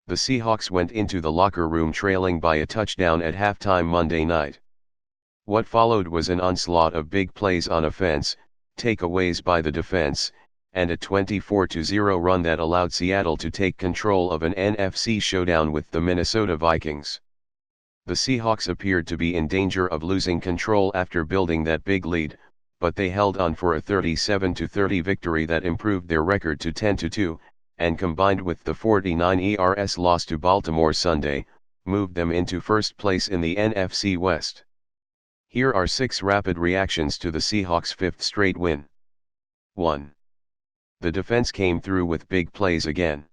The Seahawks went into the locker room trailing by a touchdown at halftime Monday night. What followed was an onslaught of big plays on offense, takeaways by the defense, and a 24-0 run that allowed Seattle to take control of an NFC showdown with the Minnesota Vikings. The Seahawks appeared to be in danger of losing control after building that big lead, but they held on for a 37-30 victory that improved their record to 10-2, and combined with the 49-ERS loss to Baltimore Sunday, moved them into first place in the NFC West. Here are 6 rapid reactions to the Seahawks' 5th straight win. 1. The defense came through with big plays again.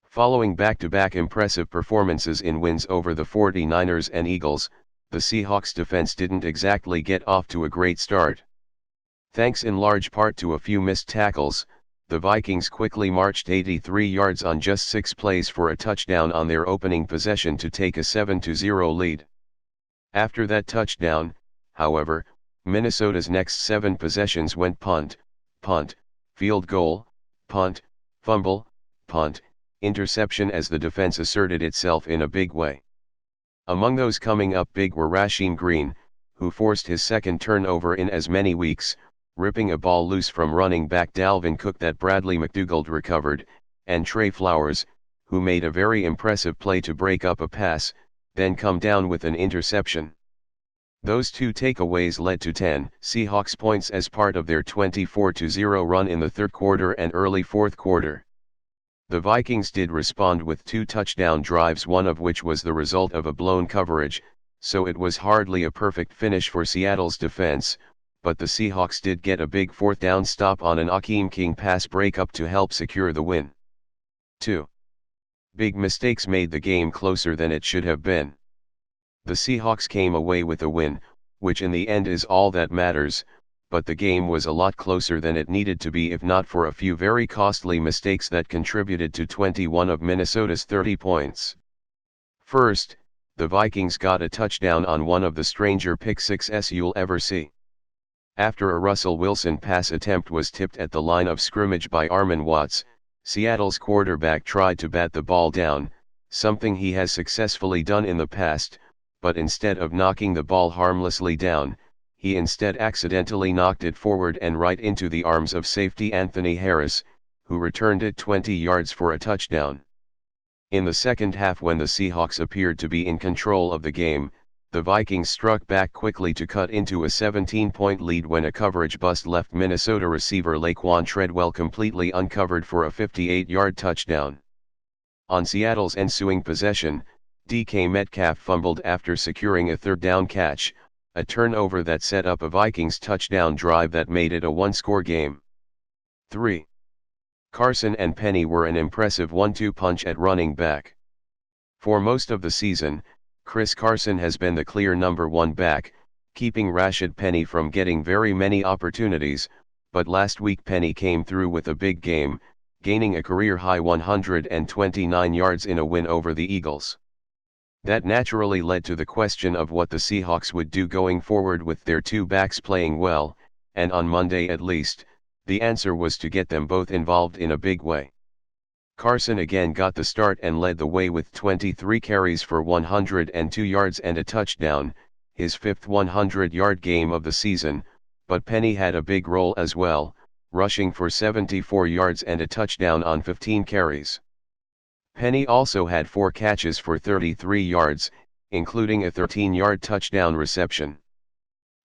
Following back-to-back impressive performances in wins over the 49ers and Eagles, the Seahawks defense didn't exactly get off to a great start. Thanks in large part to a few missed tackles, the Vikings quickly marched 83 yards on just 6 plays for a touchdown on their opening possession to take a 7-0 lead. After that touchdown, however, Minnesota's next 7 possessions went punt, field goal, punt, fumble, punt, interception as the defense asserted itself in a big way. Among those coming up big were Rasheem Green, who forced his second turnover in as many weeks, ripping a ball loose from running back Dalvin Cook that Bradley McDougald recovered, and Trey Flowers, who made a very impressive play to break up a pass, then come down with an interception. Those 2 takeaways led to 10 Seahawks points as part of their 24-0 run in the third quarter and early fourth quarter. The Vikings did respond with 2 touchdown drives, one of which was the result of a blown coverage, so it was hardly a perfect finish for Seattle's defense, but the Seahawks did get a big 4th down stop on an Akeem King pass breakup to help secure the win. 2. Big mistakes made the game closer than it should have been. The Seahawks came away with a win, which in the end is all that matters, but the game was a lot closer than it needed to be if not for a few very costly mistakes that contributed to 21 of Minnesota's 30 points. First, the Vikings got a touchdown on one of the stranger pick sixes you'll ever see. After a Russell Wilson pass attempt was tipped at the line of scrimmage by Armon Watts, Seattle's quarterback tried to bat the ball down, something he has successfully done in the past, but instead of knocking the ball harmlessly down, he instead accidentally knocked it forward and right into the arms of safety Anthony Harris, who returned it 20 yards for a touchdown. In the second half, when the Seahawks appeared to be in control of the game, the Vikings struck back quickly to cut into a 17-point lead when a coverage bust left Minnesota receiver Laquan Treadwell completely uncovered for a 58-yard touchdown. On Seattle's ensuing possession, DK Metcalf fumbled after securing a 3rd down catch, a turnover that set up a Vikings touchdown drive that made it a 1-score game. 3. Carson and Penny were an impressive 1-2 punch at running back. For most of the season, Chris Carson has been the clear number 1 back, keeping Rashad Penny from getting very many opportunities, but last week Penny came through with a big game, gaining a career-high 129 yards in a win over the Eagles. That naturally led to the question of what the Seahawks would do going forward with their 2 backs playing well, and on Monday at least, the answer was to get them both involved in a big way. Carson again got the start and led the way with 23 carries for 102 yards and a touchdown, his 5th 100-yard game of the season, but Penny had a big role as well, rushing for 74 yards and a touchdown on 15 carries. Penny also had 4 catches for 33 yards, including a 13-yard touchdown reception.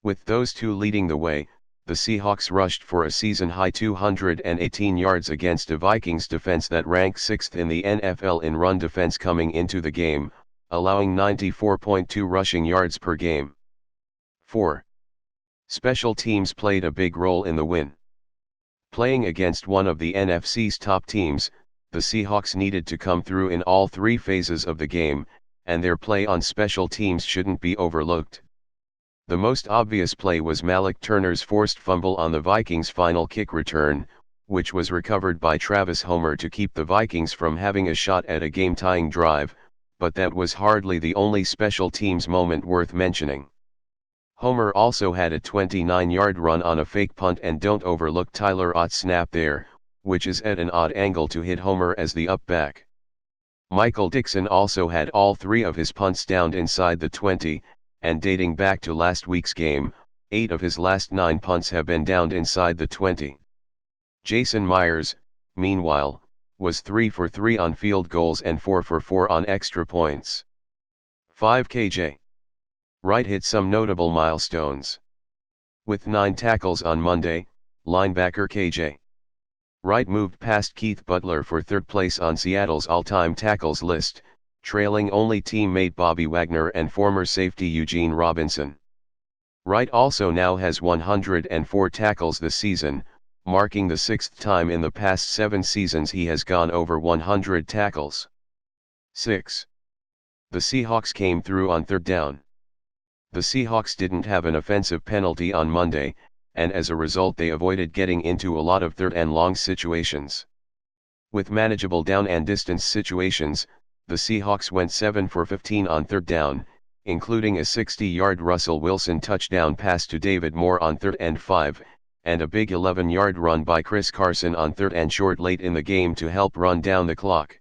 With those 2 leading the way, the Seahawks rushed for a season-high 218 yards against a Vikings defense that ranked 6th in the NFL in run defense coming into the game, allowing 94.2 rushing yards per game. 4. Special teams played a big role in the win. Playing against one of the NFC's top teams, the Seahawks needed to come through in all 3 phases of the game, and their play on special teams shouldn't be overlooked. The most obvious play was Malik Turner's forced fumble on the Vikings' final kick return, which was recovered by Travis Homer to keep the Vikings from having a shot at a game-tying drive, but that was hardly the only special teams moment worth mentioning. Homer also had a 29-yard run on a fake punt, and don't overlook Tyler Ott's snap there, which is at an odd angle to hit Homer as the up back. Michael Dixon also had all 3 of his punts downed inside the 20, and dating back to last week's game, 8 of his last 9 punts have been downed inside the 20. Jason Myers, meanwhile, was 3 for 3 on field goals and 4 for 4 on extra points. 5. KJ Wright hit some notable milestones. With 9 tackles on Monday, linebacker KJ Wright moved past Keith Butler for 3rd place on Seattle's all-time tackles list, trailing only teammate Bobby Wagner and former safety Eugene Robinson. Wright also now has 104 tackles this season, marking the 6th time in the past 7 seasons he has gone over 100 tackles. 6. The Seahawks came through on 3rd down. The Seahawks didn't have an offensive penalty on Monday, and as a result they avoided getting into a lot of 3rd and long situations. With manageable down and distance situations, the Seahawks went 7 for 15 on 3rd down, including a 60-yard Russell Wilson touchdown pass to David Moore on 3rd and 5, and a big 11-yard run by Chris Carson on 3rd and short late in the game to help run down the clock.